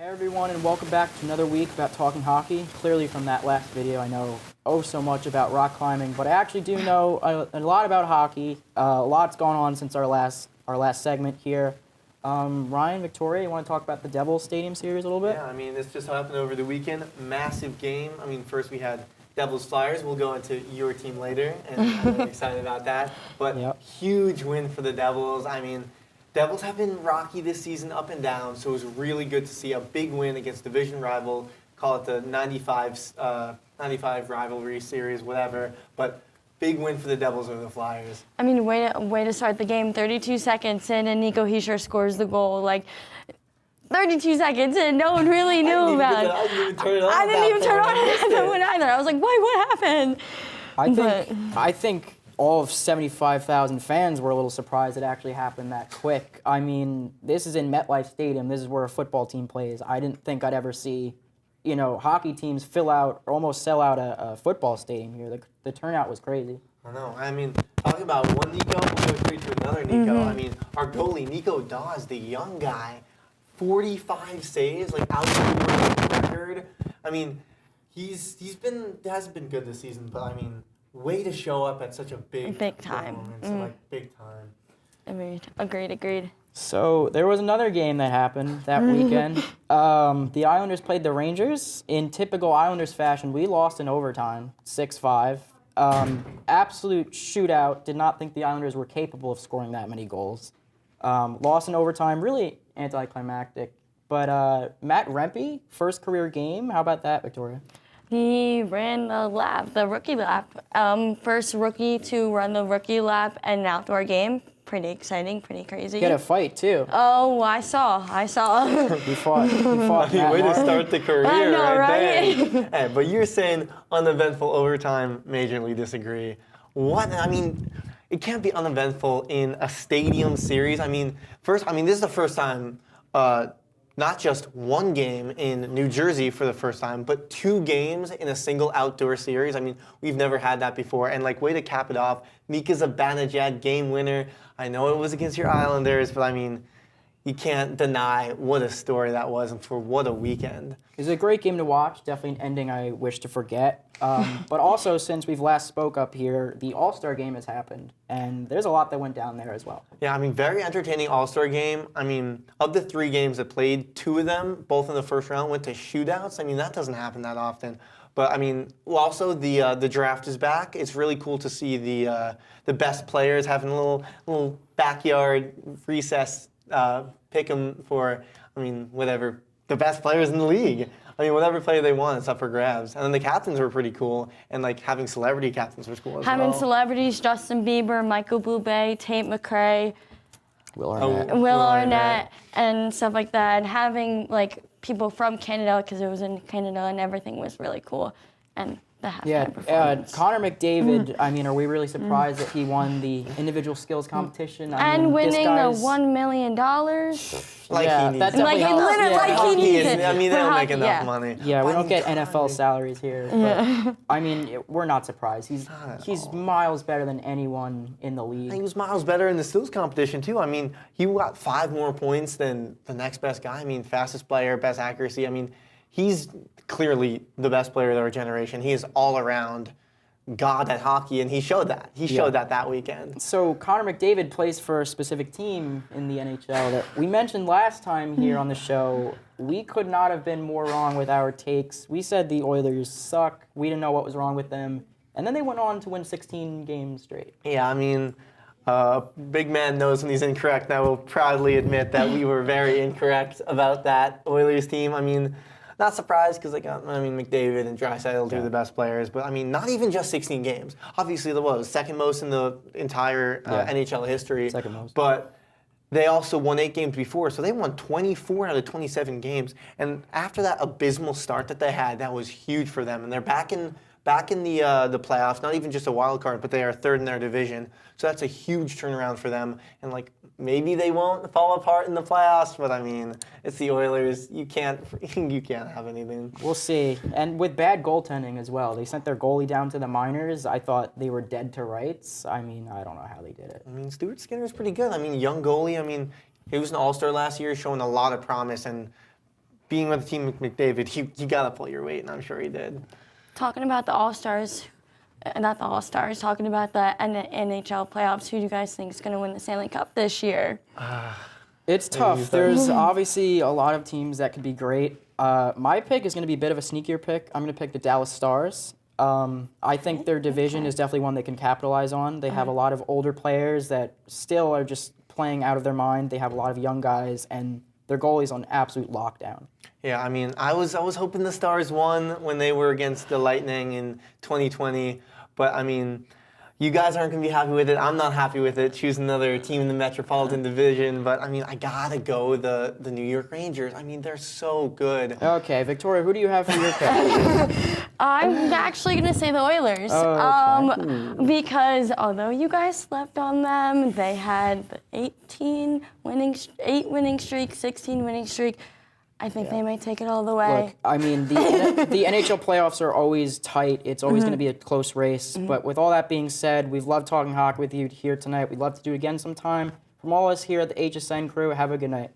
Hey everyone, and welcome back to another week about talking hockey. Clearly from that last video, I know so much about rock climbing, but I actually do know a lot about hockey. A lot's gone on since our last segment here. Ryan, Victoria, you want to talk about the Devils Stadium Series a little bit? Yeah, I mean, this just happened over the weekend. Massive game. I mean, first we had Devils Flyers. We'll go into your team later, and I'm really excited about that. But Huge win for the Devils. I mean, Devils have been rocky this season, up and down, so it was really good to see a big win against division rival, call it the 95 rivalry series, whatever, but big win for the Devils over the Flyers. I mean, way to start the game, 32 seconds in, and Nico Hischier scores the goal, 32 seconds in, no one really knew about it. I didn't even turn it on. I didn't even turn on either. I was like, what happened? I think all of 75,000 fans were a little surprised it actually happened that quick. I mean, this is in MetLife Stadium. This is where a football team plays. I didn't think I'd ever see, hockey teams fill out or almost sell out a football stadium here. The turnout was crazy. I know. I mean, talking about one Nico, we'll go straight to another Nico. I mean, our goalie, Nico Dawes, the young guy, 45 saves, outscoring the record. I mean, he hasn't been good this season, but I mean, way to show up at such a big time. Moment, big time. Agreed. So there was another game that happened that weekend. The Islanders played the Rangers. In typical Islanders fashion, we lost in overtime, 6-5. Absolute shootout. Did not think the Islanders were capable of scoring that many goals. Lost in overtime, really anticlimactic. But Matt Rempe, first career game. How about that, Victoria? He ran the rookie lap. First rookie to run the rookie lap in an outdoor game. Pretty exciting, pretty crazy. He had a fight, too. Oh, I saw. He fought Way to start the career I know, right there. Hey, but you're saying uneventful overtime, majorly disagree. What? I mean, it can't be uneventful in a stadium series. I mean, this is the first time not just one game in New Jersey for the first time, but two games in a single outdoor series. I mean, we've never had that before. And way to cap it off, Mika Zibanejad, game winner. I know it was against your Islanders, but I mean, you can't deny what a story that was and for what a weekend. It was a great game to watch. Definitely an ending I wish to forget. But also, since we've last spoke up here, the All-Star game has happened, and there's a lot that went down there as well. Yeah, I mean, very entertaining All-Star game. I mean, of the three games that played, two of them, both in the first round, went to shootouts. I mean, that doesn't happen that often. But I mean, also the draft is back. It's really cool to see the best players having a little backyard recess pick them for, whatever, the best players in the league. I mean, whatever player they want, it's up for grabs. And then the captains were pretty cool, and having celebrity captains was cool as well. Having celebrities, Justin Bieber, Michael Bublé, Tate McRae, Will Arnett. Will Arnett, and stuff like that. And having people from Canada, because it was in Canada, and everything was really cool. And the halftime performance. Connor McDavid, I mean, are we really surprised that he won the individual skills competition? Winning the $1 million? He needs He needs it. I mean, they don't make enough money. Yeah, we don't get NFL salaries here. But, I mean, we're not surprised. He's miles better than anyone in the league. He was miles better in the skills competition, too. I mean, he got 5 more points than the next best guy. I mean, fastest player, best accuracy. I mean, he's clearly the best player of our generation. He is all-around god at hockey, and he showed that. He showed that weekend. So Connor McDavid plays for a specific team in the NHL that we mentioned last time here on the show. We could not have been more wrong with our takes. We said the Oilers suck. We didn't know what was wrong with them. And then they went on to win 16 games straight. Yeah, I mean, big man knows when he's incorrect, and I will proudly admit that we were very incorrect about that Oilers team. I mean, not surprised because McDavid and Draisaitl do the best players, but I mean, not even just 16 games. Obviously, there was second most in the entire NHL history. Second most. But they also won 8 games before, so they won 24 out of 27 games. And after that abysmal start that they had, that was huge for them. And they're back in the playoffs, not even just a wild card, but they are third in their division. So that's a huge turnaround for them. And maybe they won't fall apart in the playoffs, but I mean, it's the Oilers. You can't have anything. We'll see. And with bad goaltending as well. They sent their goalie down to the minors. I thought they were dead to rights. I mean, I don't know how they did it. I mean, Stuart Skinner's pretty good. I mean, young goalie. I mean, he was an all-star last year, showing a lot of promise, and being with Team McDavid, he got to pull your weight, and I'm sure he did. Talking about the All-Stars, not the All-Stars, talking about the NHL playoffs, who do you guys think is going to win the Stanley Cup this year? It's tough. There's obviously a lot of teams that could be great. My pick is going to be a bit of a sneakier pick. I'm going to pick the Dallas Stars. I think their division is definitely one they can capitalize on. They have a lot of older players that still are just playing out of their mind. They have a lot of young guys, and their goalie's on absolute lockdown. Yeah, I mean, I was hoping the Stars won when they were against the Lightning in 2020, but I mean, you guys aren't going to be happy with it. I'm not happy with it. Choose another team in the Metropolitan Division, but I mean, I gotta go the New York Rangers. I mean, they're so good. Okay, Victoria, who do you have for your pick? I'm actually going to say the Oilers. Oh, okay. Because although you guys slept on them, they had the 8 winning streak, 16 winning streak. I think they might take it all the way. Look, I mean, the NHL playoffs are always tight. It's always going to be a close race. But with all that being said, we've loved talking hockey with you here tonight. We'd love to do it again sometime. From all of us here at the HSN crew, have a good night.